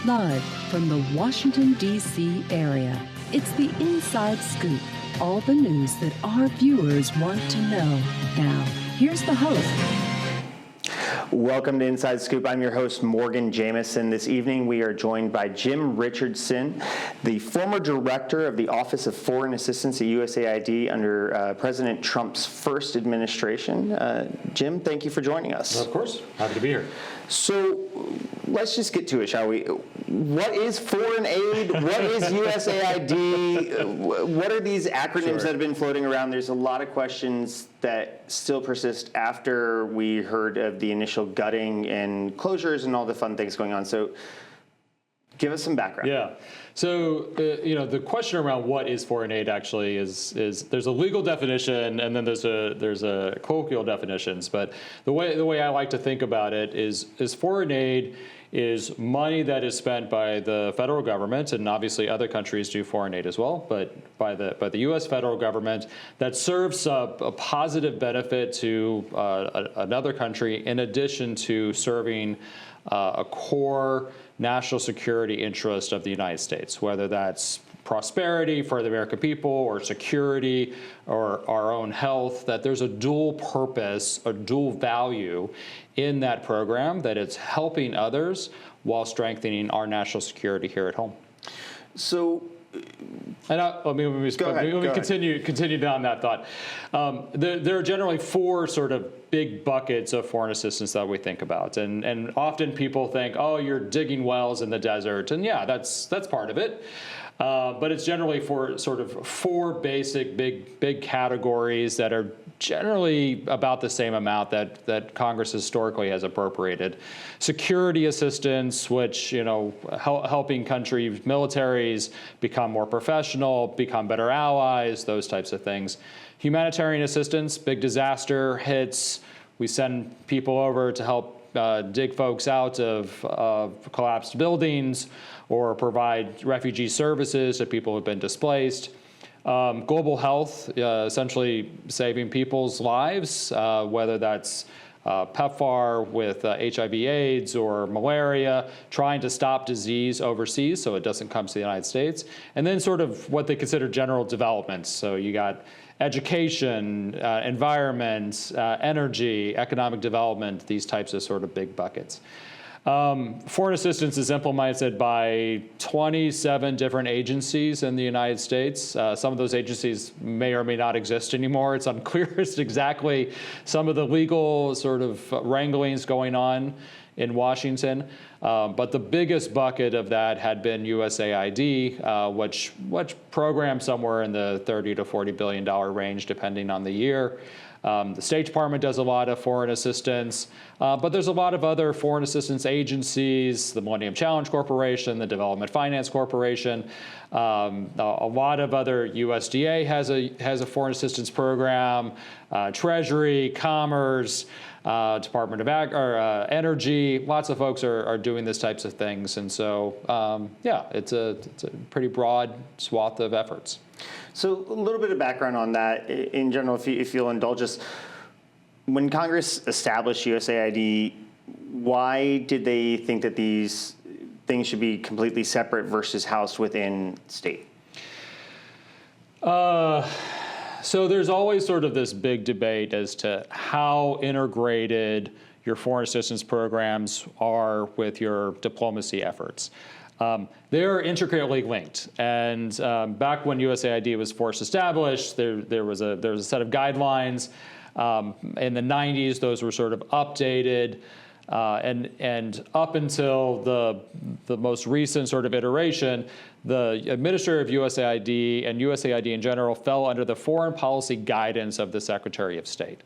Live from the Washington, D.C. area, it's the Inside Scoop. All the news that our viewers want to know. Now, here's the host. Welcome to Inside Scoop. I'm your host, Morgan Jameson. This evening, we are joined by Jim Richardson, the former director of the Office of Foreign Assistance at USAID under President Trump's first administration. Jim, thank you for joining us. Well, of course. Happy to be here. So let's just get to it, shall we? What is foreign aid? What is USAID? What are these acronyms that have been floating around? There's a lot of questions that still persist after we heard of the initial gutting and closures and all the fun things going on. So give us some background. Yeah. So, the question around what is foreign aid actually is there's a legal definition and then there's a colloquial definitions. But the way I like to think about it is foreign aid is money that is spent by the federal government, and obviously other countries do foreign aid as well, but by the U.S. federal government that serves a positive benefit to another country in addition to serving a core national security interest of the United States, whether that's prosperity for the American people or security or our own health, that there's a dual purpose, a dual value in that program, that it's helping others while strengthening our national security here at home. So, and let me continue down that thought. There are generally four sort of big buckets of foreign assistance that we think about, and often people think, oh, you're digging wells in the desert, and yeah, that's part of it. But it's generally for sort of four basic big categories that are generally about the same amount that Congress historically has appropriated. Security assistance, which, helping countries, militaries become more professional, become better allies, those types of things. Humanitarian assistance, big disaster hits, we send people over to help dig folks out of collapsed buildings or provide refugee services to people who have been displaced. Global health, essentially saving people's lives, whether that's PEPFAR with HIV/AIDS or malaria, trying to stop disease overseas so it doesn't come to the United States. And then sort of what they consider general development. So you got education, environment, energy, economic development, these types of sort of big buckets. Foreign assistance is implemented by 27 different agencies in the United States. Some of those agencies may or may not exist anymore. It's unclear as to exactly some of the legal sort of wranglings going on in Washington. But the biggest bucket of that had been USAID, which programs somewhere in the $30 to $40 billion range, depending on the year. The State Department does a lot of foreign assistance, but there's a lot of other foreign assistance agencies, the Millennium Challenge Corporation, the Development Finance Corporation, a lot of other USDA has a foreign assistance program, Treasury, Commerce, Department of Energy, lots of folks are doing these types of things. And so, it's a pretty broad swath of efforts. So a little bit of background on that in general, if you'll indulge us. When Congress established USAID, why did they think that these things should be completely separate versus housed within state? So there's always sort of this big debate as to how integrated your foreign assistance programs are with your diplomacy efforts. They're intricately linked, and back when USAID was first established, there was a set of guidelines. In the 90s, those were sort of updated, and up until the most recent sort of iteration, the administrator of USAID and USAID in general fell under the foreign policy guidance of the Secretary of State.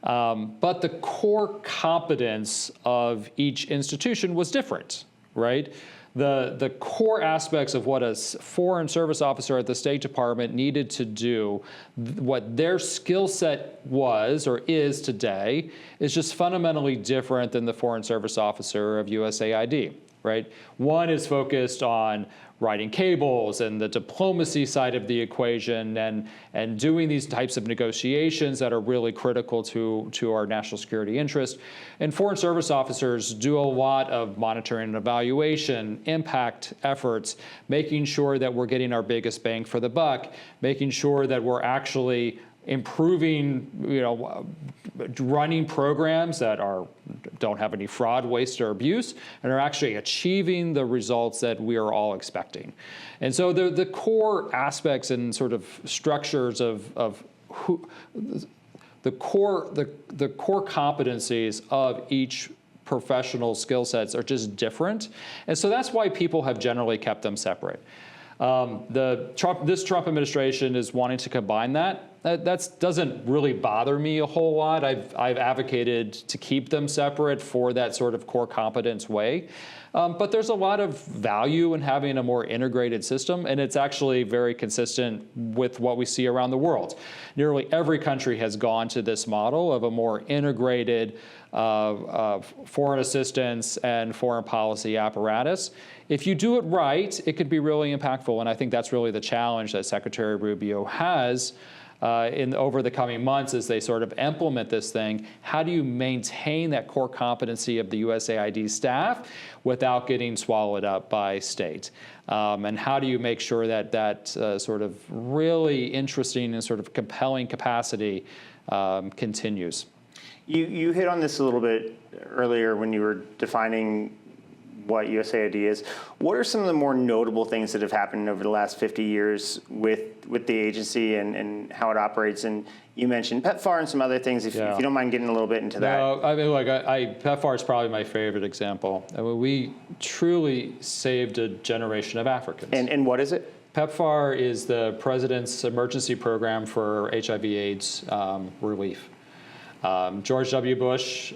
But the core competence of each institution was different, right? The core aspects of what a foreign service officer at the State Department needed to do, what their skill set was or is today, is just fundamentally different than the foreign service officer of USAID. right? One is focused on writing cables and the diplomacy side of the equation and doing these types of negotiations that are really critical to our national security interest. And foreign service officers do a lot of monitoring and evaluation, impact efforts, making sure that we're getting our biggest bang for the buck, making sure that we're actually improving, running programs that don't have any fraud, waste, or abuse, and are actually achieving the results that we are all expecting. And so the core aspects and sort of structures of who the core competencies of each professional skill sets are just different, and so that's why people have generally kept them separate. This Trump administration is wanting to combine that. That doesn't really bother me a whole lot. I've advocated to keep them separate for that sort of core competence way. But there's a lot of value in having a more integrated system, and it's actually very consistent with what we see around the world. Nearly every country has gone to this model of a more integrated foreign assistance and foreign policy apparatus. If you do it right, it could be really impactful, and I think that's really the challenge that Secretary Rubio has over the coming months as they sort of implement this thing. How do you maintain that core competency of the USAID staff without getting swallowed up by state? And how do you make sure that that sort of really interesting and sort of compelling capacity continues? You hit on this a little bit earlier when you were defining what USAID is. What are some of the more notable things that have happened over the last 50 years with the agency and how it operates? And you mentioned PEPFAR and some other things, if you don't mind getting a little bit into that. No, I mean, PEPFAR is probably my favorite example. I mean, we truly saved a generation of Africans. And what is it? PEPFAR is the President's emergency program for HIV/AIDS relief. George W. Bush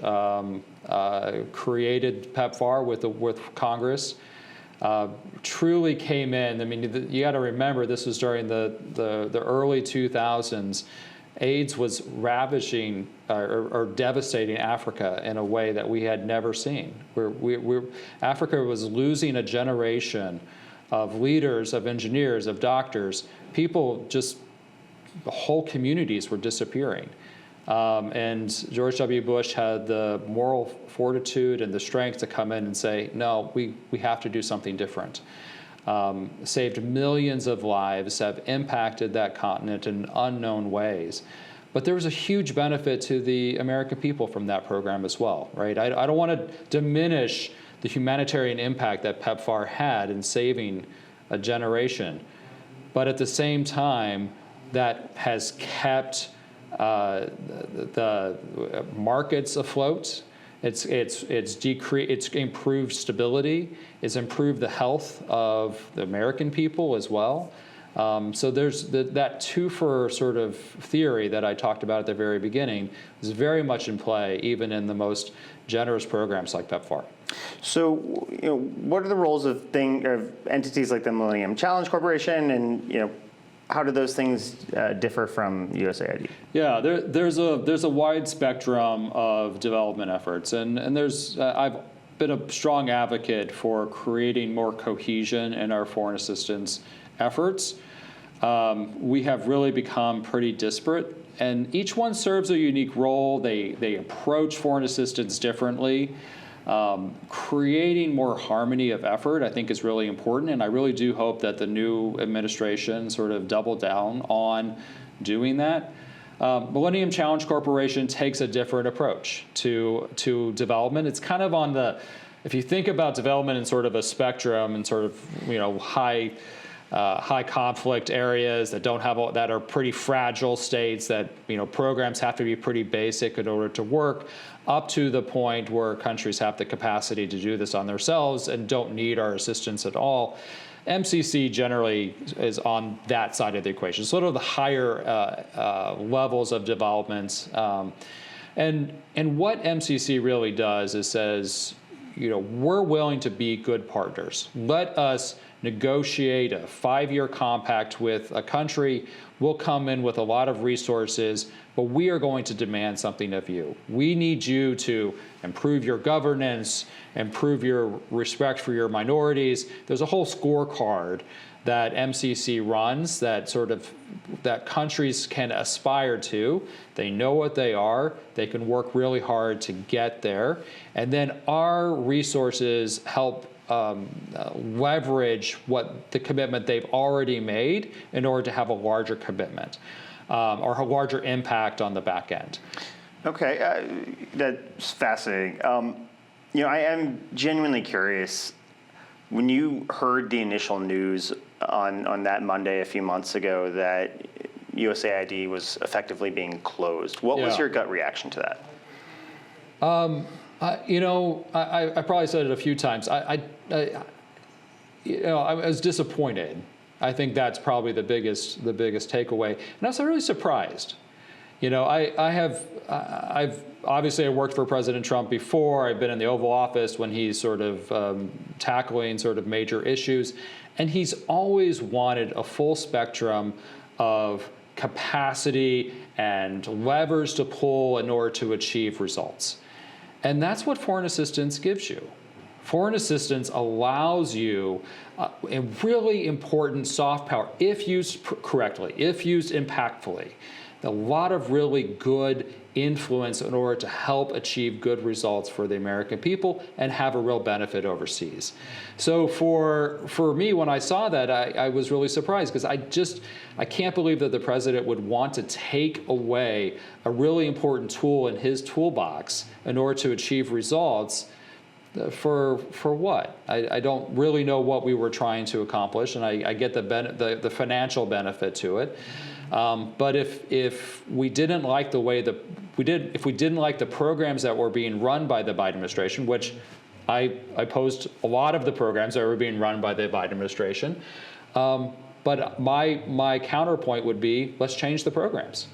created PEPFAR with Congress. Truly came in. I mean, you got to remember this was during the early 2000s. AIDS was ravaging or devastating Africa in a way that we had never seen. Africa was losing a generation of leaders, of engineers, of doctors. People just, the whole communities were disappearing. And George W. Bush had the moral fortitude and the strength to come in and say, no, we have to do something different. Saved millions of lives, have impacted that continent in unknown ways. But there was a huge benefit to the American people from that program as well, right? I don't want to diminish the humanitarian impact that PEPFAR had in saving a generation. But at the same time, that has kept the markets afloat. It's improved stability. It's improved the health of the American people as well. So there's that two-for sort of theory that I talked about at the very beginning is very much in play, even in the most generous programs like PEPFAR. So, what are the roles of entities like the Millennium Challenge Corporation, and how do those things differ from USAID? Yeah, there's a wide spectrum of development efforts, and I've been a strong advocate for creating more cohesion in our foreign assistance efforts. We have really become pretty disparate, and each one serves a unique role. They approach foreign assistance differently. Creating more harmony of effort, I think, is really important, and I really do hope that the new administration sort of double down on doing that. Millennium Challenge Corporation takes a different approach to development. It's kind of on if you think about development in sort of a spectrum and sort of high conflict areas that are pretty fragile states, that programs have to be pretty basic in order to work, up to the point where countries have the capacity to do this on themselves and don't need our assistance at all. MCC generally is on that side of the equation, sort of the higher levels of development. And what MCC really does is says, we're willing to be good partners. Let us negotiate a 5-year compact with a country, we'll come in with a lot of resources, but we are going to demand something of you. We need you to improve your governance, improve your respect for your minorities. There's a whole scorecard that MCC runs that countries can aspire to. They know what they are. They can work really hard to get there. And then our resources help leverage what the commitment they've already made in order to have a larger commitment or a larger impact on the back end. Okay, that's fascinating. I am genuinely curious. When you heard the initial news on that Monday a few months ago that USAID was effectively being closed, what was your gut reaction to that? I probably said it a few times. I was disappointed. I think that's probably the biggest takeaway, and I was really surprised. I've obviously I worked for President Trump before. I've been in the Oval Office when he's sort of tackling sort of major issues, and he's always wanted a full spectrum of capacity and levers to pull in order to achieve results. And that's what foreign assistance gives you. Foreign assistance allows you a really important soft power, if used correctly, if used impactfully, a lot of really good influence in order to help achieve good results for the American people and have a real benefit overseas. So for me, when I saw that, I was really surprised because I can't believe that the president would want to take away a really important tool in his toolbox in order to achieve results. For what? I don't really know what we were trying to accomplish, and I get the financial benefit to it. But if we didn't like the way if we didn't like the programs that were being run by the Biden administration, which I opposed a lot of the programs that were being run by the Biden administration, but my counterpoint would be, let's change the programs.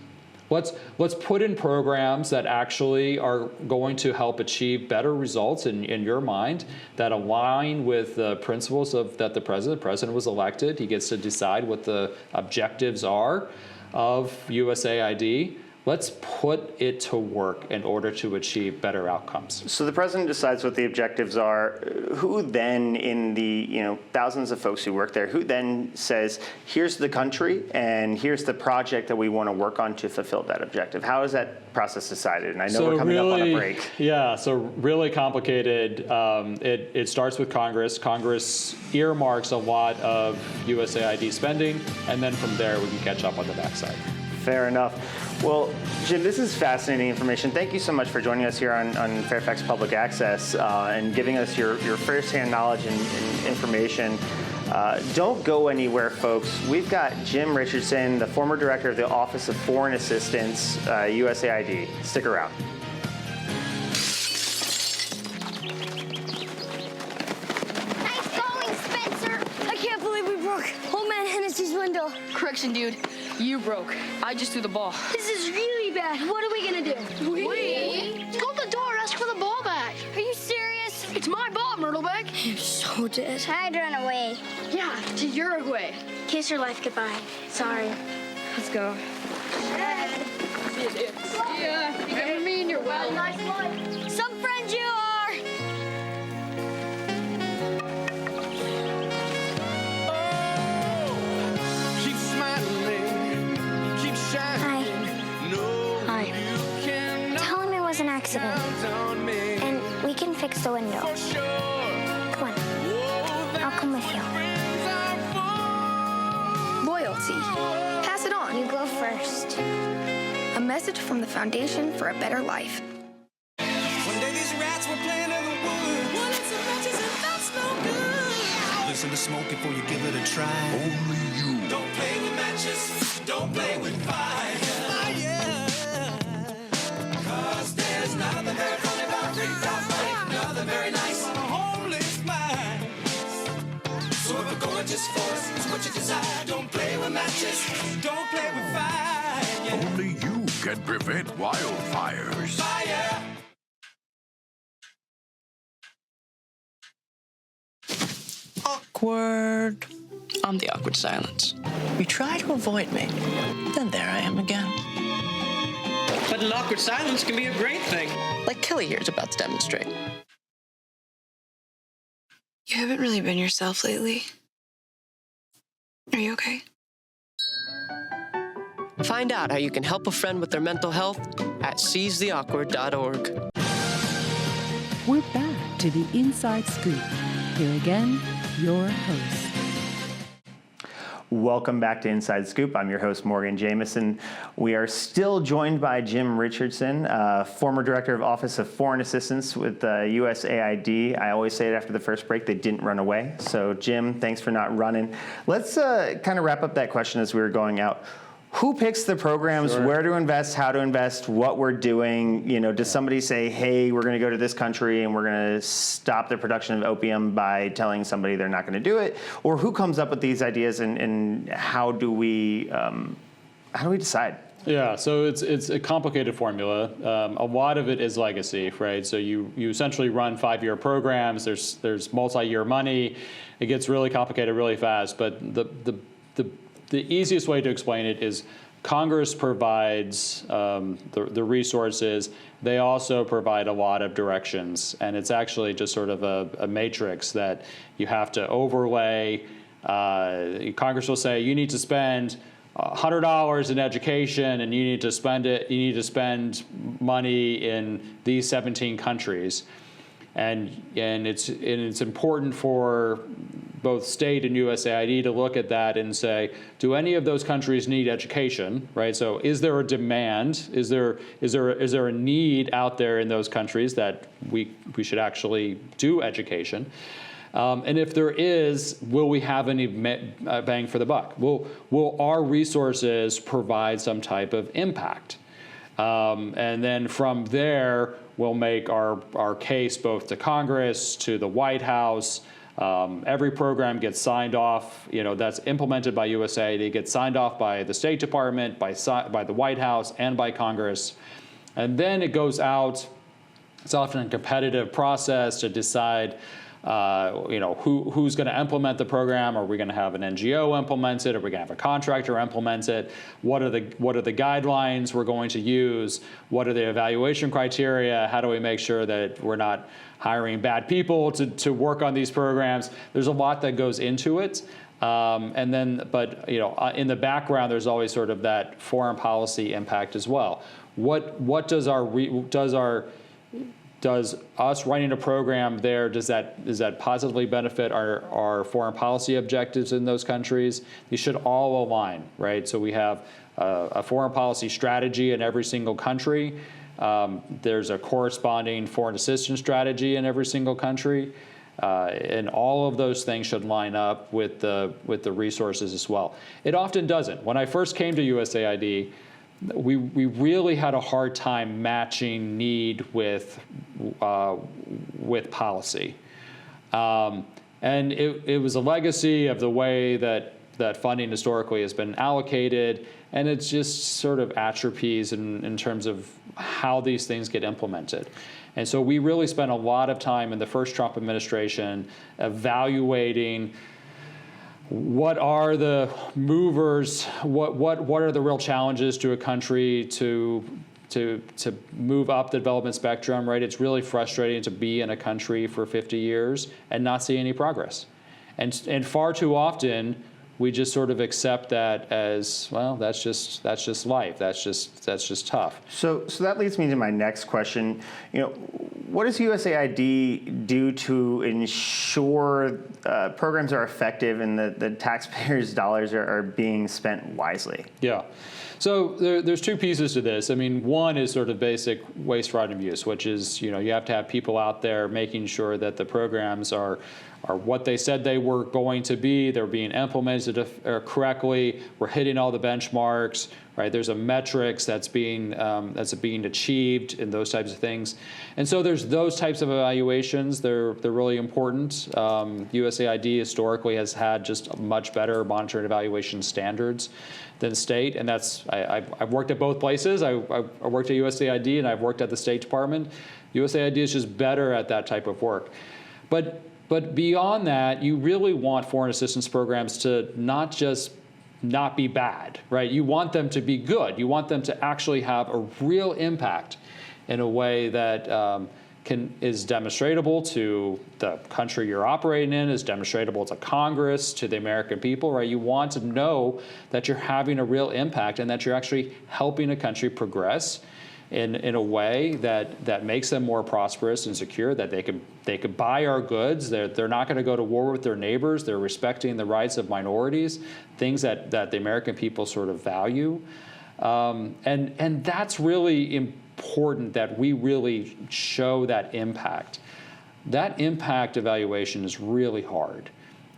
Let's put in programs that actually are going to help achieve better results in your mind, that align with the principles that the president was elected. He gets to decide what the objectives are of USAID. Let's put it to work in order to achieve better outcomes. So the president decides what the objectives are. Who then, in the thousands of folks who work there, who then says, here's the country and here's the project that we want to work on to fulfill that objective? How is that process decided? And I know we're coming up on a break. Yeah, so really complicated. It starts with Congress. Congress earmarks a lot of USAID spending, and then from there we can catch up on the backside. Fair enough. Well, Jim, this is fascinating information. Thank you so much for joining us here on Fairfax Public Access and giving us your firsthand knowledge and information. Don't go anywhere, folks. We've got Jim Richardson, the former director of the Office of Foreign Assistance, USAID. Stick around. Nice going, Spencer. I can't believe we broke Old Man Hennessy's window. Correction, dude. You broke. I just threw the ball. This is really bad. What are we gonna do? We? Go to the door, ask for the ball back. Are you serious? It's my ball, Myrtleback. You're so dead. I'd run away. Yeah, to Uruguay. Kiss your life goodbye. Sorry. Let's go. See you, dude. See ya. Remember me and your well. Nice one. Some friends you are. An accident, and we can fix the window. Come on, I'll come with you. Loyalty. Pass it on. You go first. A message from the Foundation for a Better Life. One day these rats were playing in the woods. Well, it's some matches and that's no good. Listen to smoke before you give it a try. Only you. Don't play with matches. Don't play with fire. Nothing very funny about nothing very nice on a homeless mind. So if a gorgeous force is what you desire, don't play with matches, don't play with fire. Yeah. Only you can prevent wildfires. Fire. Awkward. I'm the awkward silence. You try to avoid me, then there I am again. But an awkward silence can be a great thing. Like Kelly here is about to demonstrate. You haven't really been yourself lately. Are you okay? Find out how you can help a friend with their mental health at seizetheawkward.org. We're back to the Inside Scoop. Here again, your host. Welcome back to Inside Scoop. I'm your host, Morgan Jameson. We are still joined by Jim Richardson, former Director of Office of Foreign Assistance with USAID. I always say it after the first break, they didn't run away. So Jim, thanks for not running. Let's kind of wrap up that question as we were going out. Who picks the programs, where to invest, how to invest, what we're doing? You know, does somebody say, hey, we're going to go to this country and we're going to stop the production of opium by telling somebody they're not going to do it? Or who comes up with these ideas and how do we decide? Yeah, so it's a complicated formula. A lot of it is legacy, right? So you essentially run 5-year programs. There's multi-year money. It gets really complicated really fast. But the easiest way to explain it is Congress provides the resources. They also provide a lot of directions, and it's actually just sort of a matrix that you have to overlay. Congress will say you need to spend $100 in education, and you need to spend it. You need to spend money in these 17 countries, and it's important for both state and USAID to look at that and say, do any of those countries need education, right? So is there a demand? Is there a need out there in those countries that we should actually do education? And if there is, will we have any bang for the buck? Will our resources provide some type of impact? And then from there, we'll make our case both to Congress, to the White House. Every program gets signed off, that's implemented by USAID. It gets signed off by the State Department, by the White House, and by Congress. And then it goes out. It's often a competitive process to decide, who's going to implement the program. Are we going to have an NGO implement it? Are we going to have a contractor implement it? What are the guidelines we're going to use? What are the evaluation criteria? How do we make sure that we're not hiring bad people to work on these programs? There's a lot that goes into it. But in the background, there's always sort of that foreign policy impact as well. What does us running a program there, does that positively benefit our foreign policy objectives in those countries? These should all align, right? So we have a foreign policy strategy in every single country. There's a corresponding foreign assistance strategy in every single country. And all of those things should line up with the resources as well. It often doesn't. When I first came to USAID, we really had a hard time matching need with policy. And it was a legacy of the way that funding historically has been allocated, and it's just sort of atrophies in terms of how these things get implemented. And so we really spent a lot of time in the first Trump administration evaluating what are the movers, what are the real challenges to a country to move up the development spectrum, right? It's really frustrating to be in a country for 50 years and not see any progress. And far too often, we just sort of accept that as, well, that's just life. That's just tough. So that leads me to my next question. What does USAID do to ensure programs are effective and the taxpayers' dollars are being spent wisely? Yeah. So there's two pieces to this. I mean, one is sort of basic waste, fraud, and abuse, which is, you have to have people out there making sure that the programs are what they said they were going to be. They're being implemented correctly. We're hitting all the benchmarks, right? There's a metrics that's being achieved and those types of things. And so there's those types of evaluations. They're really important. USAID historically has had just much better monitoring evaluation standards than state, and I've worked at both places. I worked at USAID and I've worked at the State Department. USAID is just better at that type of work. But But beyond that, you really want foreign assistance programs to not just not be bad, right? You want them to be good. You want them to actually have a real impact in a way that is demonstrable to the country you're operating in, is demonstrable to Congress, to the American people, right? You want to know that you're having a real impact and that you're actually helping a country progress in a way that makes them more prosperous and secure, that they could buy our goods, they're not going to go to war with their neighbors, they're respecting the rights of minorities, things that the American people sort of value. And that's really important, that we really show that impact. That impact evaluation is really hard,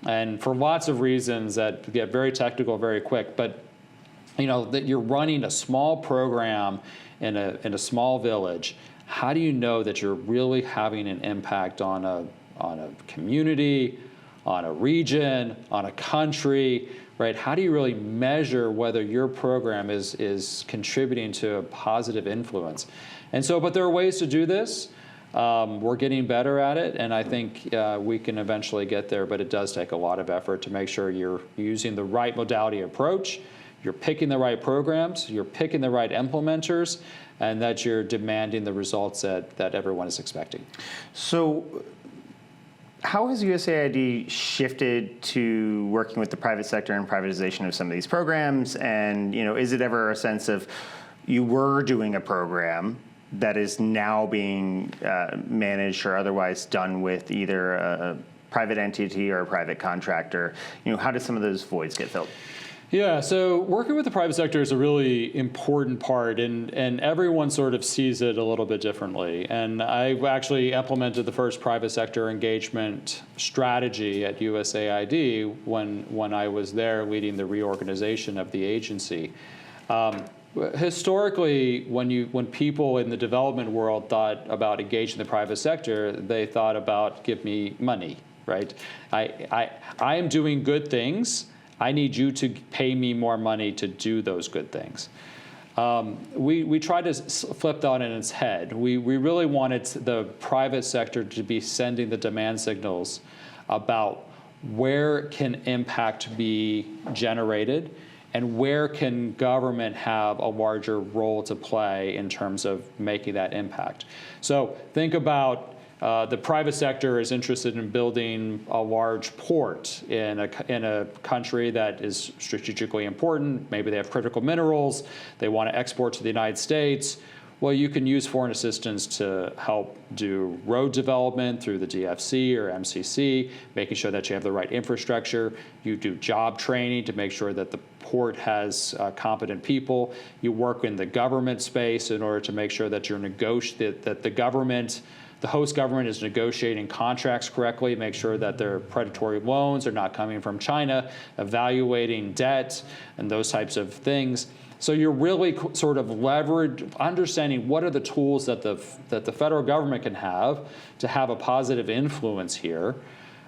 and for lots of reasons that get very technical very quick. But that you're running a small program in a small village, how do you know that you're really having an impact on a community, on a region, on a country, right? How do you really measure whether your program is contributing to a positive influence? And so, but there are ways to do this. We're getting better at it, and I think we can eventually get there, but it does take a lot of effort to make sure you're using the right modality approach, you're picking the right programs, you're picking the right implementers, and that you're demanding the results that everyone is expecting. So how has USAID shifted to working with the private sector and privatization of some of these programs? And is it ever a sense of you were doing a program that is now being managed or otherwise done with either a private entity or a private contractor? How did some of those voids get filled? Yeah, so working with the private sector is a really important part, and everyone sort of sees it a little bit differently. And I actually implemented the first private sector engagement strategy at USAID when I was there leading the reorganization of the agency. Historically, when people in the development world thought about engaging the private sector, they thought about give me money, right? I am doing good things. I need you to pay me more money to do those good things. We tried to flip that on its head. We really wanted the private sector to be sending the demand signals about where can impact be generated and where can government have a larger role to play in terms of making that impact. So think about the private sector is interested in building a large port in a country that is strategically important. Maybe they have critical minerals. They want to export to the United States. Well, you can use foreign assistance to help do road development through the DFC or MCC, making sure that you have the right infrastructure. You do job training to make sure that the port has competent people. You work in the government space in order to make sure that that the host government is negotiating contracts correctly, make sure that their predatory loans are not coming from China, evaluating debt and those types of things. So you're really sort of understanding what are the tools that the federal government can have to have a positive influence here,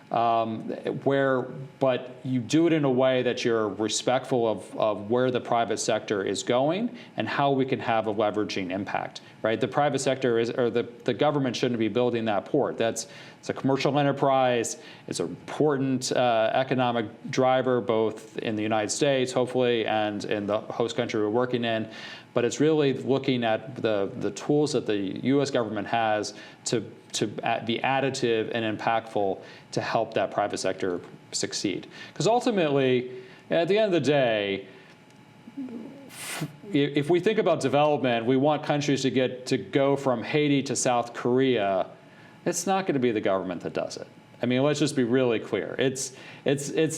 but you do it in a way that you're respectful of where the private sector is going and how we can have a leveraging impact, right? The private sector the government shouldn't be building that port. It's a commercial enterprise. It's an important economic driver, both in the United States, hopefully, and in the host country we're working in. But it's really looking at the tools that the U.S. government has to be additive and impactful to help that private sector succeed. Because ultimately, at the end of the day, if we think about development, we want countries to go from Haiti to South Korea. It's not going to be the government that does it. I mean, let's just be really clear. It's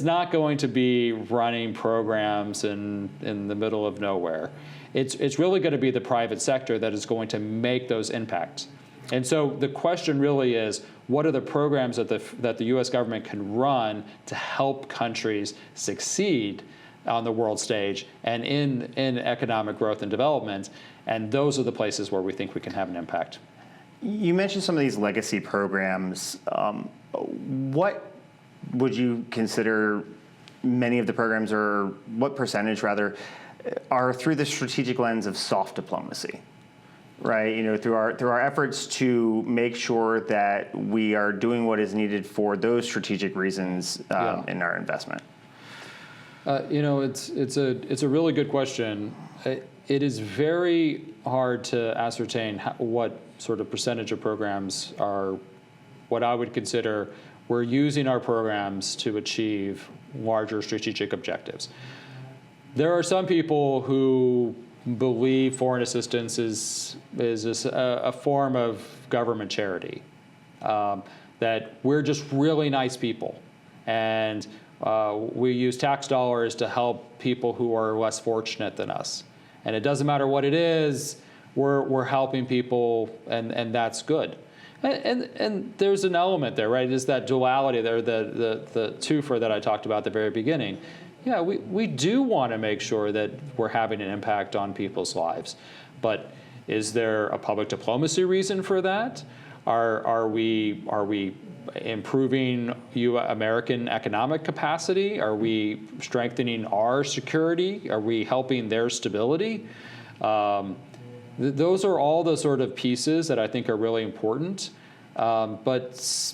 not going to be running programs in the middle of nowhere. It's really going to be the private sector that is going to make those impacts. And so the question really is, what are the programs that the U.S. government can run to help countries succeed on the world stage and in economic growth and development? And those are the places where we think we can have an impact. You mentioned some of these legacy programs. What would you consider many of the programs, or what percentage rather, are through the strategic lens of soft diplomacy? right? Through our efforts to make sure that we are doing what is needed for those strategic reasons in our investment? It's a really good question. It is very hard to ascertain what sort of percentage of programs are what I would consider we're using our programs to achieve larger strategic objectives. There are some people who believe foreign assistance is a form of government charity, that we're just really nice people, and we use tax dollars to help people who are less fortunate than us. And it doesn't matter what it is, we're helping people, and that's good. And there's an element there, right? Is that duality there, the twofer that I talked about at the very beginning. Yeah, we do want to make sure that we're having an impact on people's lives, but is there a public diplomacy reason for that? Are we improving American economic capacity? Are we strengthening our security? Are we helping their stability? Those are all the sort of pieces that I think are really important. But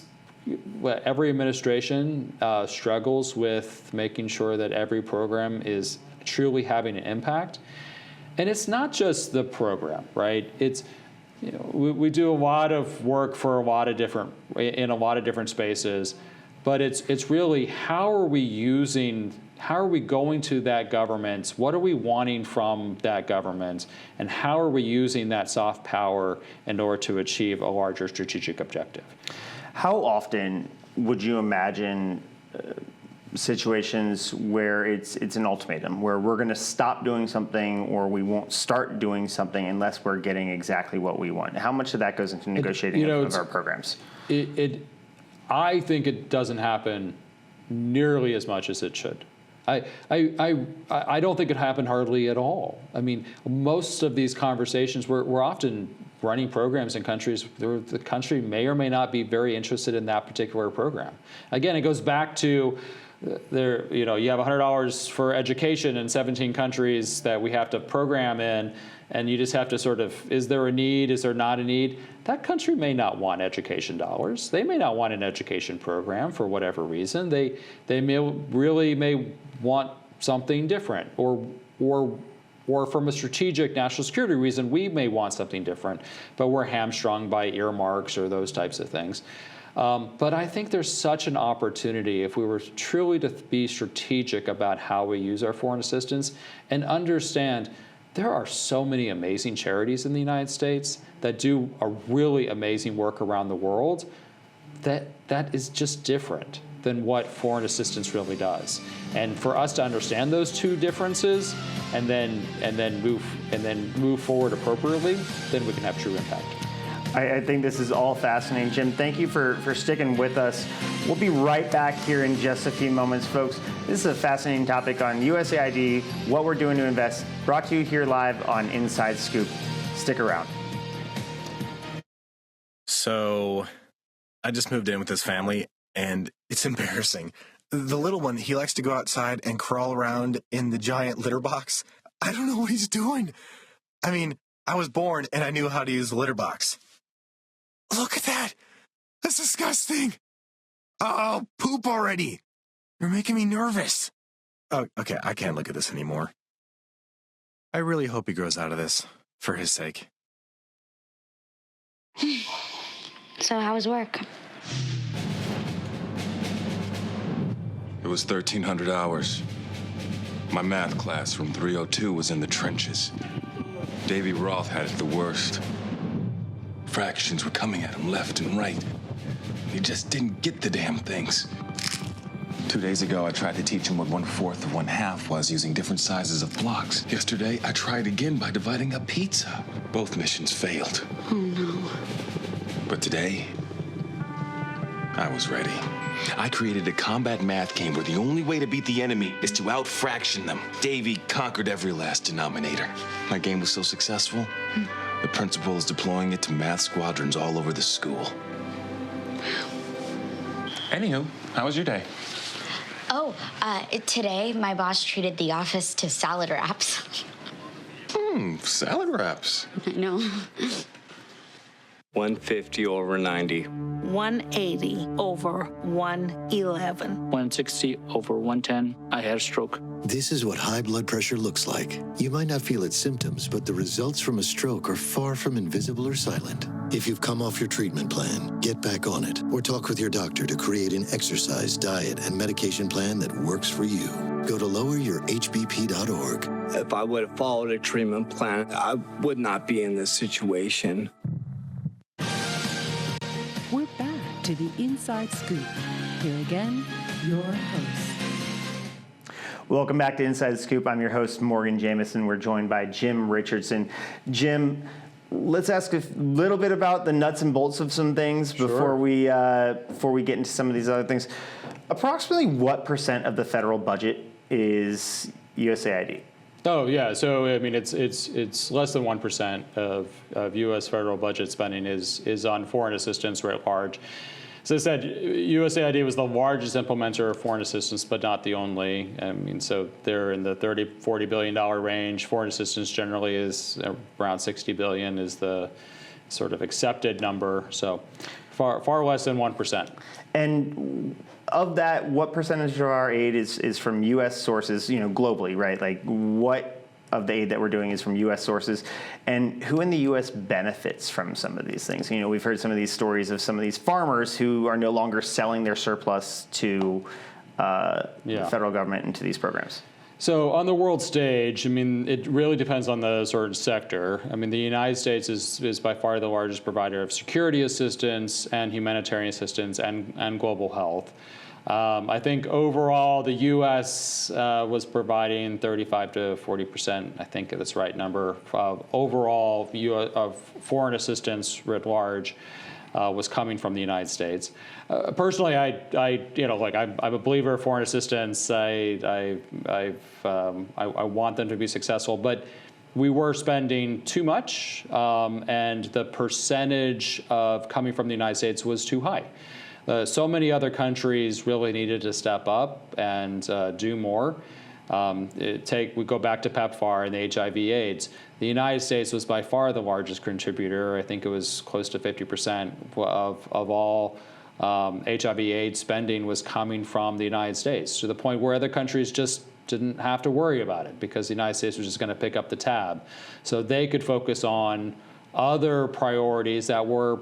every administration struggles with making sure that every program is truly having an impact. And it's not just the program, right? It's, we do a lot of work for in a lot of different spaces, but it's really how are we going to that government? What are we wanting from that government? And how are we using that soft power in order to achieve a larger strategic objective? How often would you imagine situations where it's an ultimatum, where we're going to stop doing something or we won't start doing something unless we're getting exactly what we want? How much of that goes into negotiating of our programs? I think it doesn't happen nearly as much as it should. I don't think it happened hardly at all. I mean, most of these conversations, we're often running programs in countries where the country may or may not be very interested in that particular program. Again, it goes back to you have $100 for education in 17 countries that we have to program in, and you just have to sort of, is there a need, is there not a need? That country may not want education dollars. They may not want an education program for whatever reason. They may want something different, or from a strategic national security reason, we may want something different, but we're hamstrung by earmarks or those types of things. But I think there's such an opportunity if we were truly to be strategic about how we use our foreign assistance and understand there are so many amazing charities in the United States that do a really amazing work around the world that is just different than what foreign assistance really does. And for us to understand those two differences and then move forward appropriately, then we can have true impact. I think this is all fascinating. Jim, thank you for sticking with us. We'll be right back here in just a few moments, folks. This is a fascinating topic on USAID, what we're doing to invest, brought to you here live on Inside Scoop. Stick around. So I just moved in with this family, and it's embarrassing. The little one, he likes to go outside and crawl around in the giant litter box. I don't know what he's doing. I mean, I was born and I knew how to use the litter box. Look at that! That's disgusting! Oh, poop already! You're making me nervous. Oh, okay, I can't look at this anymore. I really hope he grows out of this, for his sake. So how was work? It was 1,300 hours. My math class from 302 was in the trenches. Davy Roth had it the worst. Fractions were coming at him left and right. He just didn't get the damn things. 2 days ago, I tried to teach him what 1/4 of 1/2 was using different sizes of blocks. Yesterday, I tried again by dividing a pizza. Both missions failed. Oh, no. But today, I was ready. I created a combat math game where the only way to beat the enemy is to out-fraction them. Davy conquered every last denominator. My game was so successful, the principal is deploying it to math squadrons all over the school. Anywho, how was your day? Oh, today my boss treated the office to salad wraps. Salad wraps. I know. 150 over 90. 180 over 111. 160 over 110. I had a stroke. This is what high blood pressure looks like. You might not feel its symptoms, but the results from a stroke are far from invisible or silent. If you've come off your treatment plan, get back on it, or talk with your doctor to create an exercise, diet, and medication plan that works for you. Go to loweryourhbp.org. If I would have followed a treatment plan, I would not be in this situation. We're back to the Inside Scoop. Here again, your host. Welcome back to Inside the Scoop. I'm your host, Morgan Jameson. We're joined by Jim Richardson. Jim, let's ask a little bit about the nuts and bolts of some things before we get into some of these other things. Approximately what % of the federal budget is USAID? Oh yeah, so I mean it's less than 1% of U.S. federal budget spending is on foreign assistance writ large. As I said, USAID was the largest implementer of foreign assistance, but not the only. I mean, so they're in the $30–40 billion range. Foreign assistance generally is around $60 billion is the sort of accepted number. So far less than 1%. And of that, what percentage of our aid is from U.S. sources, globally, right? Like what of the aid that we're doing is from U.S. sources, and who in the U.S. benefits from some of these things? We've heard some of these stories of some of these farmers who are no longer selling their surplus to the federal government and to these programs. So on the world stage, I mean, it really depends on the certain sector. I mean, the United States is by far the largest provider of security assistance and humanitarian assistance and global health. I think overall the U.S. Was providing 35 to 40%, I think that's the right number, of overall of foreign assistance writ large was coming from the United States. Personally, I'm a believer of foreign assistance. I want them to be successful, but we were spending too much, and the percentage of coming from the United States was too high. So many other countries really needed to step up and do more. We go back to PEPFAR and the HIV/AIDS. The United States was by far the largest contributor. I think it was close to 50% of all HIV/AIDS spending was coming from the United States, to the point where other countries just didn't have to worry about it because the United States was just going to pick up the tab. So they could focus on other priorities that were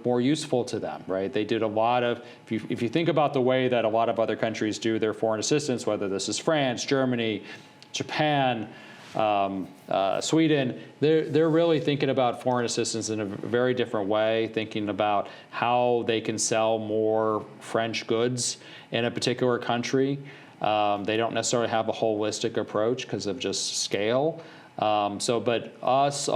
more useful to them, right? They did a lot of, if you think about the way that a lot of other countries do their foreign assistance, whether this is France, Germany, Japan, Sweden, they're really thinking about foreign assistance in a very different way, thinking about how they can sell more French goods in a particular country. They don't necessarily have a holistic approach because of just scale. But us,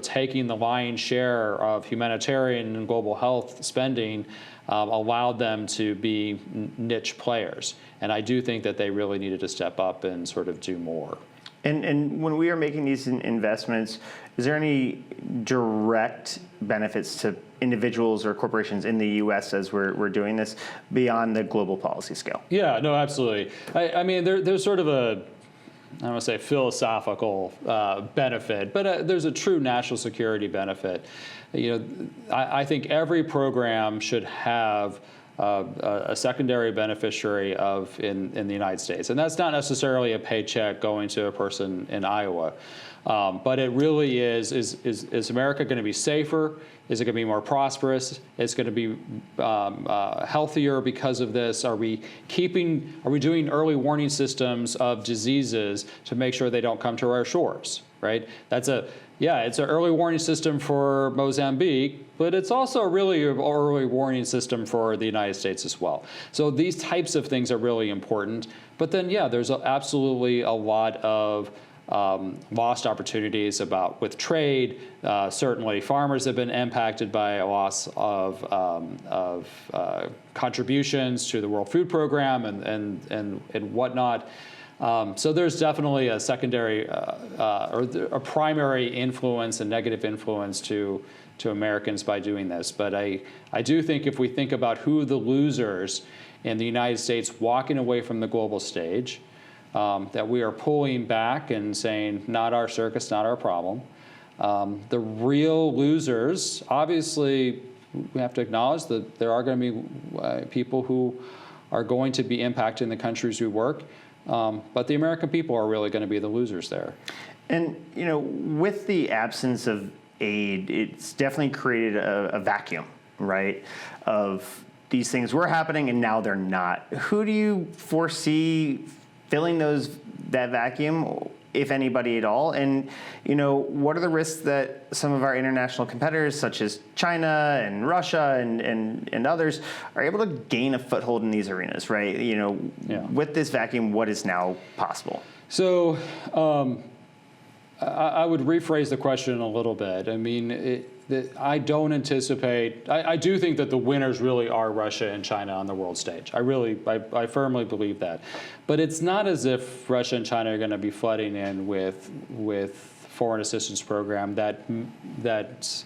taking the lion's share of humanitarian and global health spending allowed them to be niche players. And I do think that they really needed to step up and sort of do more. And when we are making these investments, is there any direct benefits to individuals or corporations in the U.S. as we're doing this beyond the global policy scale? Yeah, no, absolutely. I mean, there's sort of a, I don't want to say philosophical benefit, but there's a true national security benefit. I think every program should have a secondary beneficiary in the United States. And that's not necessarily a paycheck going to a person in Iowa. But it really is America going to be safer? Is it going to be more prosperous? Is it going to be healthier because of this? Are we doing early warning systems of diseases to make sure they don't come to our shores, right? It's an early warning system for Mozambique, but it's also really an early warning system for the United States as well. So these types of things are really important. But then, there's absolutely a lot of lost opportunities with trade. Certainly, farmers have been impacted by a loss of contributions to the World Food Program and whatnot. So there's definitely a secondary or a primary influence and negative influence to Americans by doing this. But I do think if we think about who the losers in the United States walking away from the global stage, that we are pulling back and saying, not our circus, not our problem. The real losers, obviously, we have to acknowledge that there are going to be people who are going to be impacted in the countries we work, but the American people are really going to be the losers there. And, with the absence of aid, it's definitely created a vacuum, right, of these things were happening and now they're not. Who do you foresee filling that vacuum, if anybody at all? And, what are the risks that some of our international competitors, such as China and Russia and others, are able to gain a foothold in these arenas, right? With this vacuum, what is now possible? So I would rephrase the question a little bit. I mean, I don't anticipate, I do think that the winners really are Russia and China on the world stage. I firmly believe that. But it's not as if Russia and China are going to be flooding in with foreign assistance program that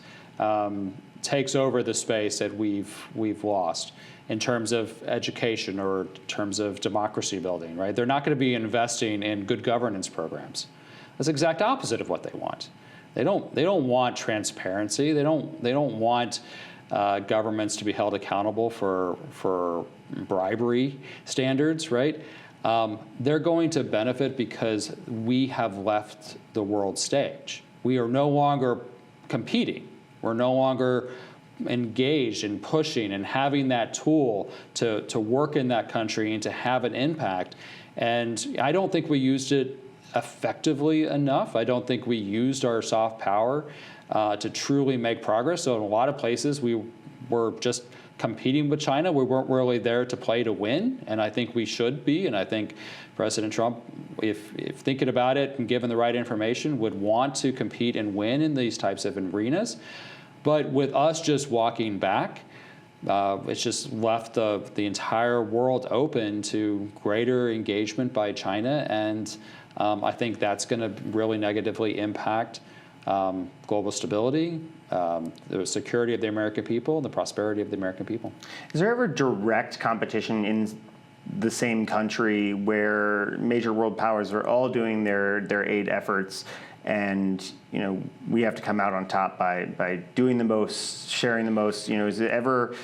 takes over the space that we've lost in terms of education or in terms of democracy building, right? They're not going to be investing in good governance programs. That's the exact opposite of what they want. They don't want transparency. They don't want governments to be held accountable for bribery standards, right? They're going to benefit because we have left the world stage. We are no longer competing. We're no longer engaged in pushing and having that tool to work in that country and to have an impact. And I don't think we used it effectively enough. I don't think we used our soft power to truly make progress. So in a lot of places, we were just competing with China. We weren't really there to play to win, and I think we should be. And I think President Trump, if thinking about it and given the right information, would want to compete and win in these types of arenas. But with us just walking back, it's just left the entire world open to greater engagement by China, and I think that's going to really negatively impact global stability, the security of the American people, the prosperity of the American people. Is there ever direct competition in the same country where major world powers are all doing their aid efforts, and we have to come out on top by doing the most, sharing the most? Is it ever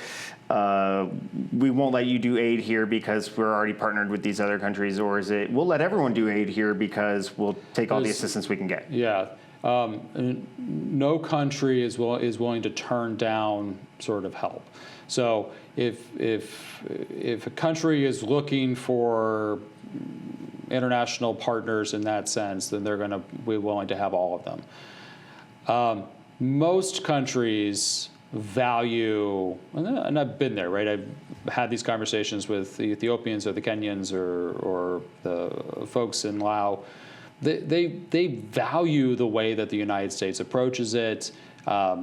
we won't let you do aid here because we're already partnered with these other countries, or is it we'll let everyone do aid here because we'll take all the assistance we can get? Yeah. No country is willing to turn down sort of help. So if a country is looking for international partners in that sense, then they're going to be willing to have all of them. Most countries value, and I've been there, right? I've had these conversations with the Ethiopians or the Kenyans or the folks in Laos. They value the way that the United States approaches it,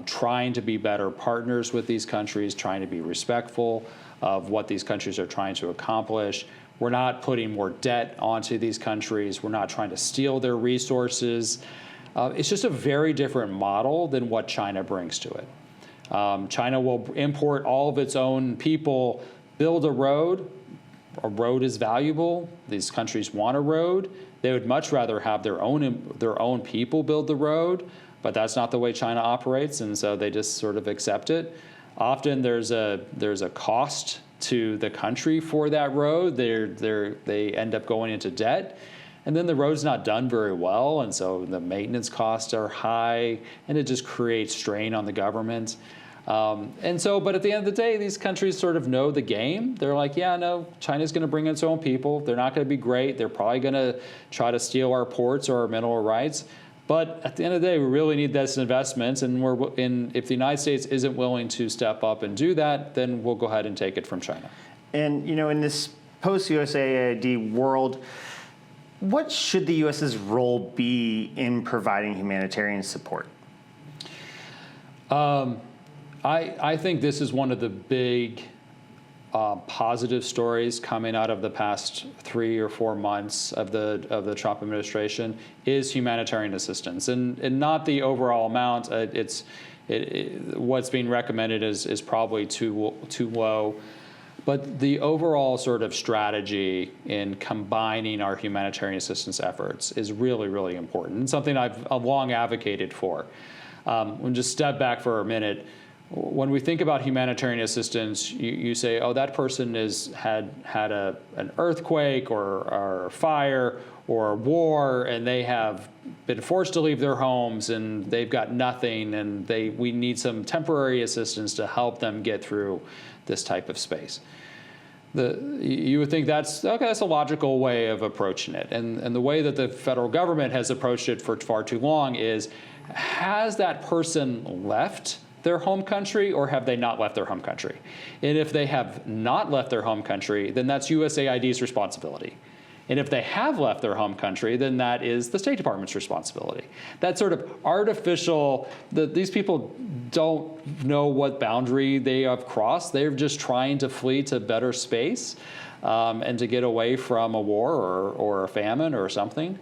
trying to be better partners with these countries, trying to be respectful of what these countries are trying to accomplish. We're not putting more debt onto these countries. We're not trying to steal their resources. It's just a very different model than what China brings to it. China will import all of its own people, build a road. A road is valuable. These countries want a road. They would much rather have their own people build the road, but that's not the way China operates, and so they just sort of accept it. Often there's a cost to the country for that road. They end up going into debt, and then the road's not done very well, and so the maintenance costs are high, and it just creates strain on the government. But at the end of the day, these countries sort of know the game. They're like, yeah, no, China's going to bring its own people. They're not going to be great. They're probably going to try to steal our ports or our mineral rights. But at the end of the day, we really need this investment. And if the United States isn't willing to step up and do that, then we'll go ahead and take it from China. And, in this post-USAID world, what should the U.S.'s role be in providing humanitarian support? I think this is one of the big positive stories coming out of the past 3 or 4 months of the Trump administration is humanitarian assistance, and not the overall amount. What's being recommended is probably too low, But the overall sort of strategy in combining our humanitarian assistance efforts is really, really important, and something I've long advocated for. We'll just step back for a minute. When we think about humanitarian assistance, you say, oh, that person had an earthquake or fire or war, and they have been forced to leave their homes, and they've got nothing, and we need some temporary assistance to help them get through this type of space. You would think that's a logical way of approaching it. And the way that the federal government has approached it for far too long is, has that person left their home country, or have they not left their home country? And if they have not left their home country, then that's USAID's responsibility. And if they have left their home country, then that is the State Department's responsibility. That sort of artificial, these people don't know what boundary they have crossed. They're just trying to flee to better space and to get away from a war or a famine or something.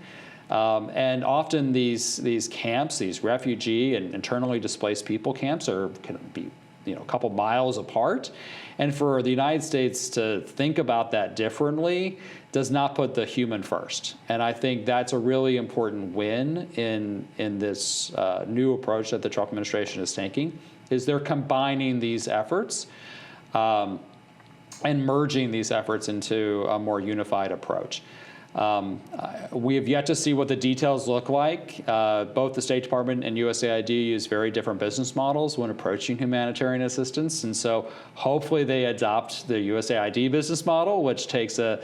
And often these camps, these refugee and internally displaced people camps can be a couple miles apart. And for the United States to think about that differently does not put the human first. And I think that's a really important win in this new approach that the Trump administration is taking, is they're combining these efforts and merging these efforts into a more unified approach. We have yet to see what the details look like. Both the State Department and USAID use very different business models when approaching humanitarian assistance, and so hopefully they adopt the USAID business model, which takes a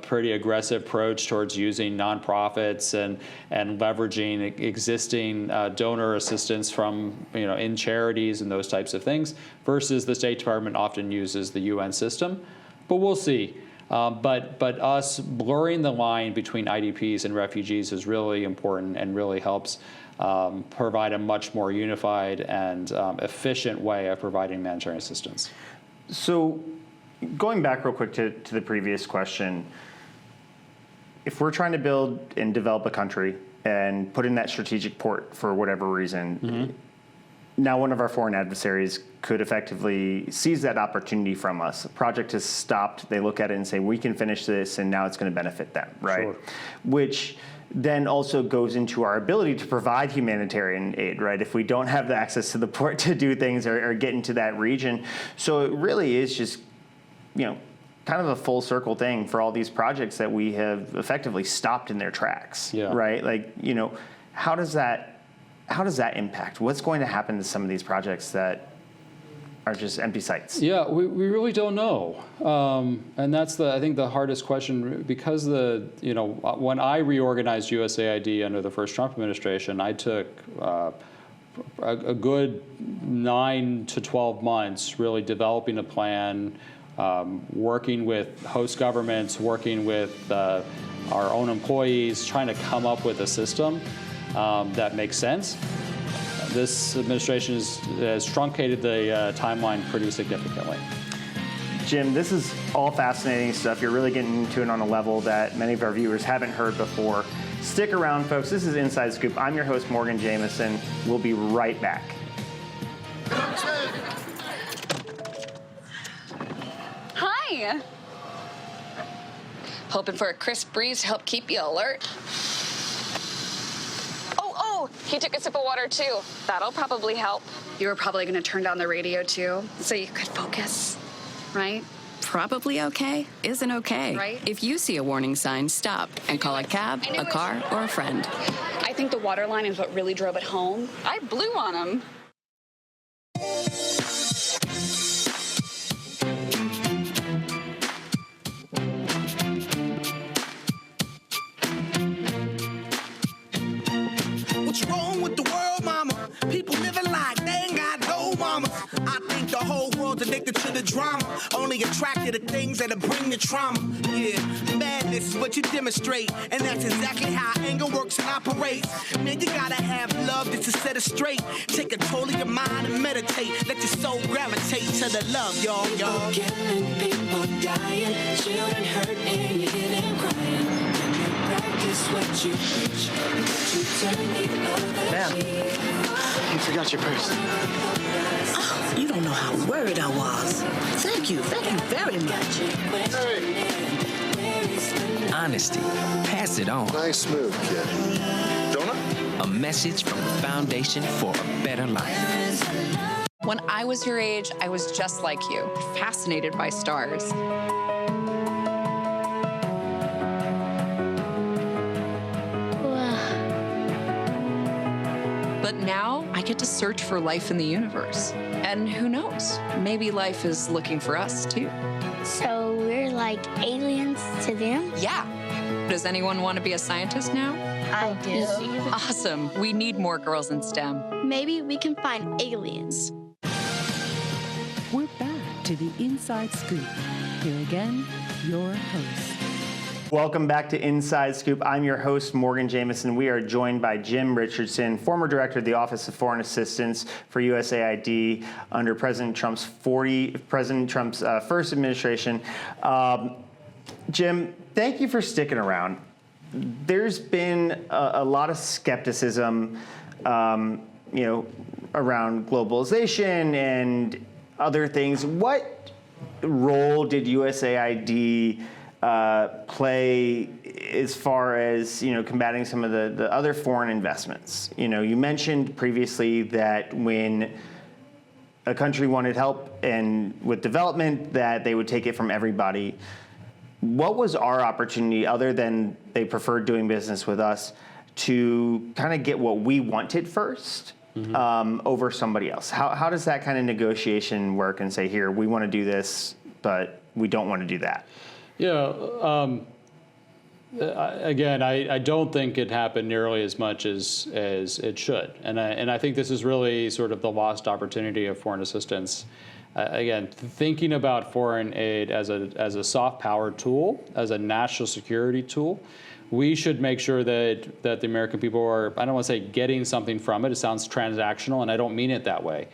pretty aggressive approach towards using nonprofits and leveraging existing donor assistance from in charities and those types of things, versus the State Department often uses the UN system. But we'll see. But us blurring the line between IDPs and refugees is really important and really helps provide a much more unified and efficient way of providing humanitarian assistance. So going back real quick to the previous question, if we're trying to build and develop a country and put in that strategic port for whatever reason, now one of our foreign adversaries could effectively seize that opportunity from us. A project has stopped, they look at it and say, we can finish this, and now it's going to benefit them, right? Sure. Which then also goes into our ability to provide humanitarian aid, right? If we don't have the access to the port to do things or get into that region. So it really is just, kind of a full circle thing for all these projects that we have effectively stopped in their tracks, right? Like, how does that impact? What's going to happen to some of these projects that are just empty sites? Yeah, we really don't know. And that's I think the hardest question, because when I reorganized USAID under the first Trump administration, I took a good 9 to 12 months really developing a plan, working with host governments, working with our own employees, trying to come up with a system that makes sense. This administration has truncated the timeline pretty significantly. Jim, this is all fascinating stuff. You're really getting into it on a level that many of our viewers haven't heard before. Stick around, folks. This is Inside Scoop. I'm your host, Morgan Jameson. We'll be right back. Hi. Hoping for a crisp breeze to help keep you alert. Oh, he took a sip of water too. That'll probably help. You were probably going to turn down the radio too, so you could focus, right? Probably okay isn't okay. Right? If you see a warning sign, stop and call a cab, a car, or a friend. I think the water line is what really drove it home. I blew on him. What's wrong with the world, mama? People living like they ain't got no mama. I think the whole world's addicted to the drama, only attracted to things that'll bring the trauma. Yeah, madness is what you demonstrate, and that's exactly how anger works and operates. Man, you gotta have love just to set it straight. Take control of your mind and meditate. Let your soul gravitate to the love, y'all. People killing, people dying, children hurt and you hear them crying. Practice what you preach, but you turn the other Ma'am, cheek. you forgot your purse. Oh, you don't know how worried I was. Thanks. Thank you very much. Honesty, pass it on. Nice move, kid. A message from the Foundation for a Better Life. When I was your age, I was just like you, fascinated by stars. But now I get to search for life in the universe. And who knows? Maybe life is looking for us too. So we're like aliens to them? Yeah. Does anyone want to be a scientist now? I do. Awesome. We need more girls in STEM. Maybe we can find aliens. We're back to the Inside Scoop. Here again, your host. Welcome back to Inside Scoop. I'm your host, Morgan Jameson. We are joined by Jim Richardson, former director of the Office of Foreign Assistance for USAID under President Trump's first administration. Jim, thank you for sticking around. There's been a lot of skepticism, around globalization and other things. What role did USAID play as far as combating some of the other foreign investments? You mentioned previously that when a country wanted help and with development, that they would take it from everybody. What was our opportunity, other than they preferred doing business with us, to kind of get what we wanted first over somebody else? How does that kind of negotiation work and say, here, we want to do this, but we don't want to do that? Yeah. Again, I don't think it happened nearly as much as it should, and I think this is really sort of the lost opportunity of foreign assistance. Again, thinking about foreign aid as a soft power tool, as a national security tool, we should make sure that the American people are, I don't want to say getting something from it. It sounds transactional, and I don't mean it that way.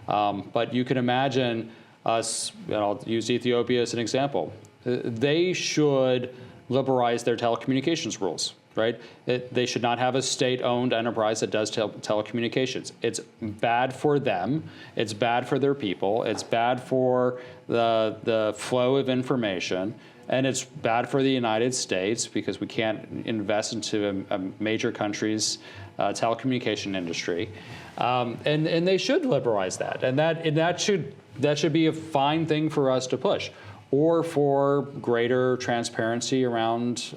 But you can imagine us, I'll use Ethiopia as an example. They should liberalize their telecommunications rules, right? They should not have a state-owned enterprise that does telecommunications. It's bad for them. It's bad for their people. It's bad for the flow of information. And it's bad for the United States because we can't invest into a major country's telecommunication industry. And they should liberalize that. And that should be a fine thing for us to push, or for greater transparency around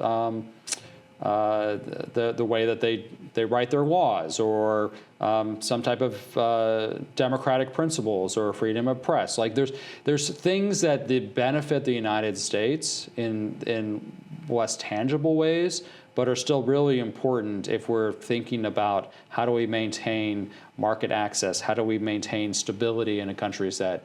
the way that they write their laws, or some type of democratic principles or freedom of press. Like there's things that benefit the United States in less tangible ways, but are still really important if we're thinking about how do we maintain market access, how do we maintain stability in a countries that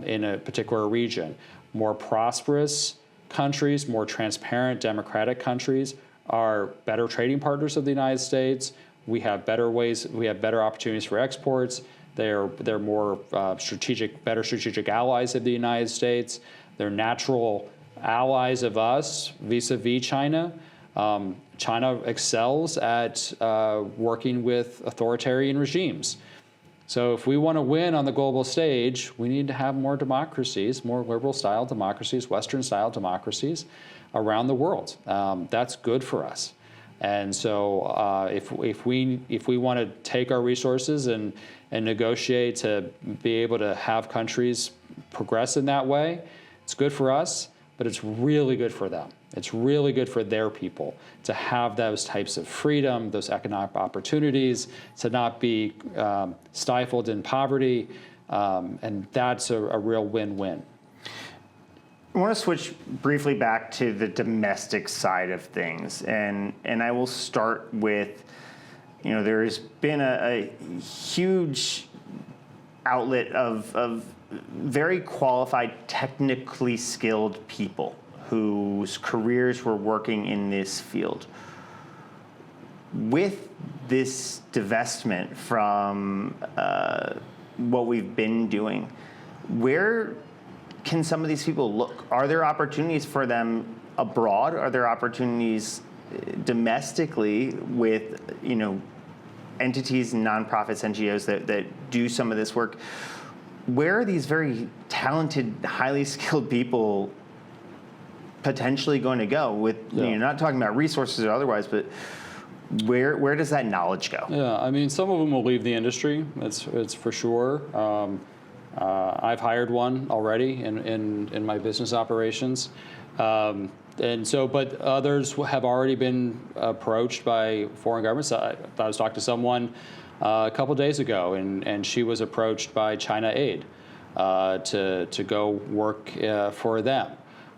in a particular region. More prosperous countries, more transparent democratic countries are better trading partners of the United States. We have better ways, we have better opportunities for exports. They're more better strategic allies of the United States. They're natural allies of us vis-a-vis China. China excels at working with authoritarian regimes. So if we want to win on the global stage, we need to have more democracies, more liberal-style democracies, Western-style democracies around the world. That's good for us. And so if we want to take our resources and negotiate to be able to have countries progress in that way, it's good for us, but it's really good for them. It's really good for their people to have those types of freedom, those economic opportunities, to not be stifled in poverty, and that's a real win-win. I want to switch briefly back to the domestic side of things, and I will start with, there has been a huge outlet of very qualified, technically skilled people whose careers were working in this field. With this divestment from what we've been doing, where can some of these people look? Are there opportunities for them abroad? Are there opportunities domestically with, entities and nonprofits, NGOs that do some of this work? where are these very talented, highly skilled people potentially going to go? With you're not talking about resources or otherwise, but where does that knowledge go? Yeah, I mean, some of them will leave the industry. It's for sure. I've hired one already in my business operations. And so, but others have already been approached by foreign governments. I was talking to someone a couple days ago, and she was approached by China Aid to go work for them.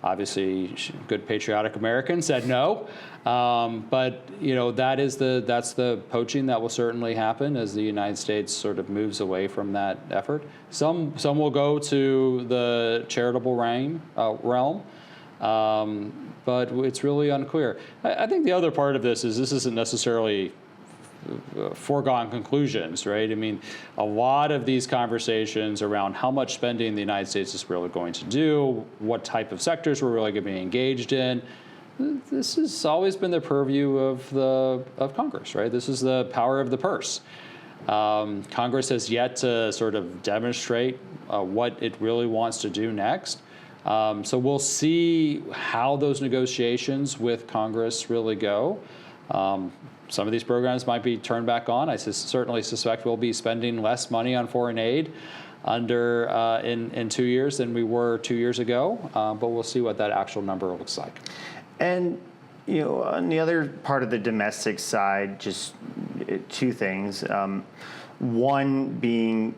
Obviously, good patriotic American said no, but that's the poaching that will certainly happen as the United States sort of moves away from that effort. Some will go to the charitable realm. But it's really unclear. I think the other part of this isn't necessarily foregone conclusions, right? I mean, a lot of these conversations around how much spending the United States is really going to do, what type of sectors we're really going to be engaged in, this has always been the purview of Congress, right? This is the power of the purse. Congress has yet to sort of demonstrate what it really wants to do next. So we'll see how those negotiations with Congress really go. Some of these programs might be turned back on. I certainly suspect we'll be spending less money on foreign aid in 2 years than we were 2 years ago. But we'll see what that actual number looks like. And on the other part of the domestic side, just two things. One being,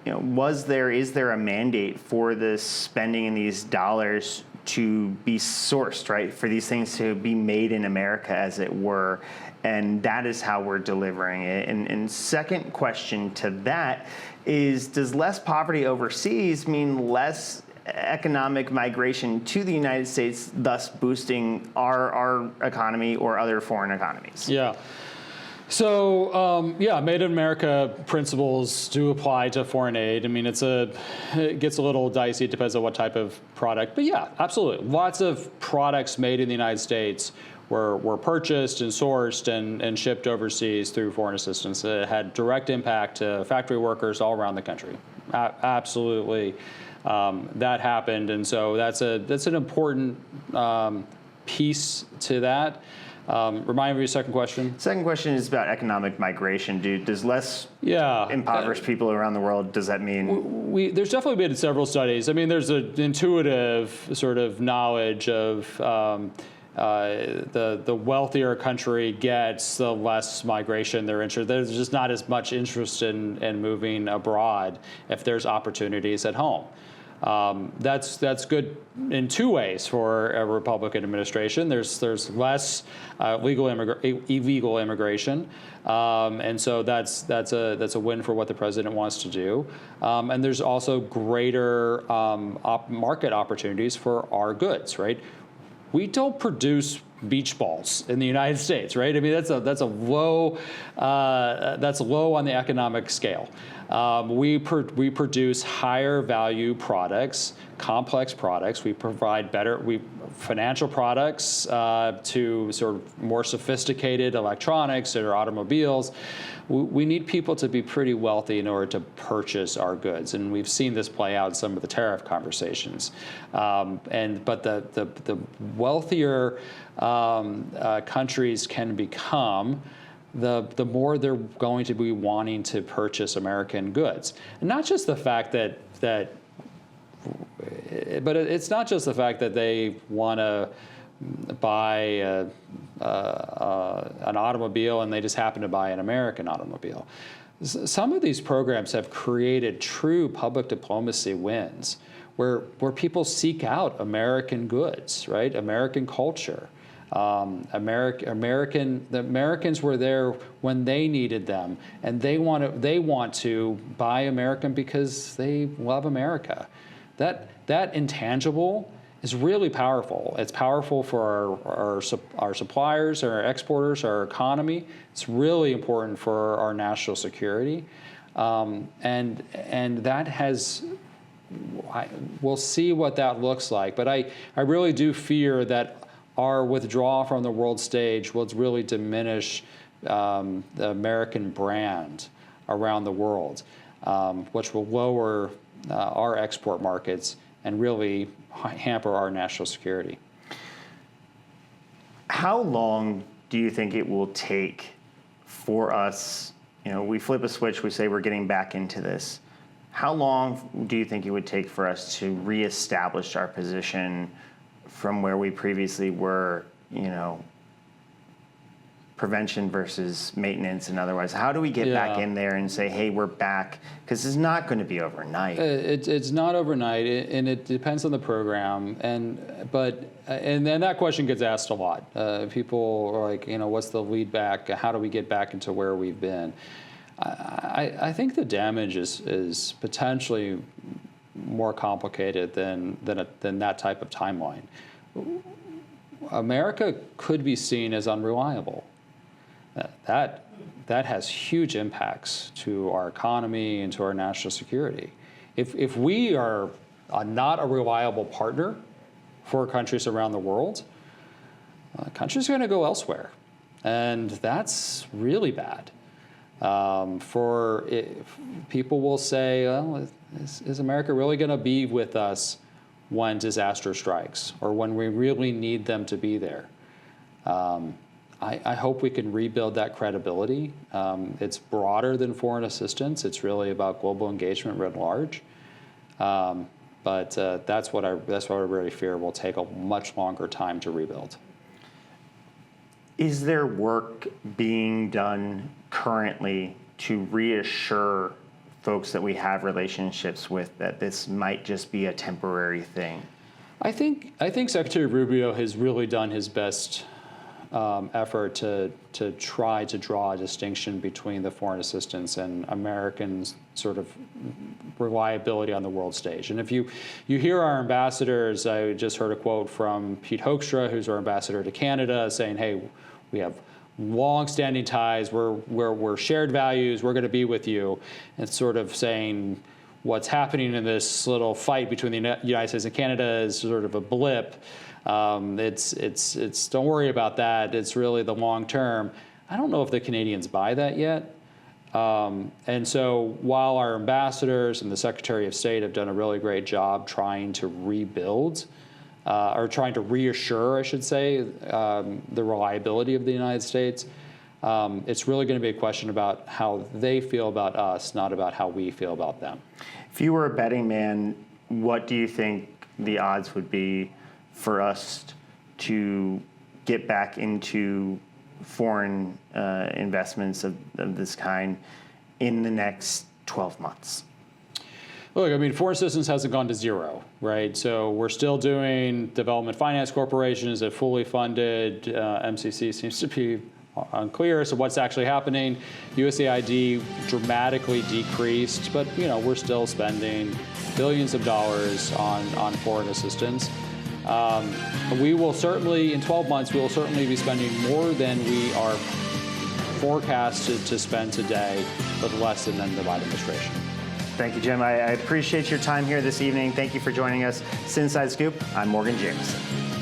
is there a mandate for the spending in these dollars to be sourced, right? For these things to be made in America, as it were, and that is how we're delivering it. And second question to that is, does less poverty overseas mean less economic migration to the United States, thus boosting our economy or other foreign economies? Yeah. So, Made in America principles do apply to foreign aid. I mean, it gets a little dicey. It depends on what type of product. But yeah, absolutely. Lots of products made in the United States were purchased and sourced and shipped overseas through foreign assistance. It had direct impact to factory workers all around the country. Absolutely. That happened. And so that's an important piece to that. Remind me of your second question. Second question is about economic migration. Does less impoverished people around the world, does that mean? There's definitely been several studies. I mean, there's an intuitive sort of knowledge of the wealthier a country gets, the less migration they're interested. There's just not as much interest in moving abroad if there's opportunities at home. That's good in two ways for a Republican administration. There's less illegal immigration, and so that's a win for what the president wants to do. And there's also greater market opportunities for our goods, right? We don't produce beach balls in the United States, right? I mean, that's low on the economic scale. We produce higher value products, complex products. We provide financial products to sort of more sophisticated electronics or automobiles. We need people to be pretty wealthy in order to purchase our goods, and we've seen this play out in some of the tariff conversations. But the wealthier countries can become, the more they're going to be wanting to purchase American goods. And not just the fact but it's not just the fact that they want to buy an automobile and they just happen to buy an American automobile. Some of these programs have created true public diplomacy wins where people seek out American goods, right? American culture. The Americans were there when they needed them, and they want to buy American because they love America. That intangible is really powerful. It's powerful for our suppliers, our exporters, our economy. It's really important for our national security, and that has. We'll see what that looks like, but I really do fear that our withdrawal from the world stage will really diminish the American brand around the world, which will lower our export markets and really hamper our national security. How long do you think it will take for us, we flip a switch, we say we're getting back into this. How long do you think it would take for us to reestablish our position from where we previously were, prevention versus maintenance and otherwise? How do we get back in there and say, hey, we're back? Because it's not going to be overnight. It's not overnight, and it depends on the program. And then that question gets asked a lot. People are like, what's the lead back? How do we get back into where we've been? I think the damage is potentially more complicated than that type of timeline. America could be seen as unreliable. That has huge impacts to our economy and to our national security. If we are not a reliable partner for countries around the world, countries are going to go elsewhere, and that's really bad. People will say, well, is America really going to be with us when disaster strikes or when we really need them to be there? I hope we can rebuild that credibility. It's broader than foreign assistance. It's really about global engagement writ large. But that's what I really fear will take a much longer time to rebuild. Is there work being done currently to reassure folks that we have relationships with that this might just be a temporary thing? I think Secretary Rubio has really done his best effort to try to draw a distinction between the foreign assistance and Americans' sort of reliability on the world stage. And if you hear our ambassadors, I just heard a quote from Pete Hoekstra, who's our ambassador to Canada, saying, hey, we have long-standing ties, we're shared values, we're going to be with you, and sort of saying what's happening in this little fight between the United States and Canada is sort of a blip. It's don't worry about that. It's really the long term. I don't know if the Canadians buy that yet. And so while our ambassadors and the Secretary of State have done a really great job trying to rebuild, or trying to reassure, I should say, the reliability of the United States, it's really going to be a question about how they feel about us, not about how we feel about them. If you were a betting man, what do you think the odds would be for us to get back into foreign investments of this kind in the next 12 months? Look, I mean, foreign assistance hasn't gone to zero, right? So we're still doing Development Finance Corporation is a fully funded. MCC seems to be unclear. So what's actually happening? USAID dramatically decreased, but we're still spending billions of dollars on foreign assistance. We will certainly, in 12 months, we will certainly be spending more than we are forecasted to spend today, but less than the Biden administration. Thank you, Jim. I appreciate your time here this evening. Thank you for joining us. Inside Scoop, I'm Morgan Jameson.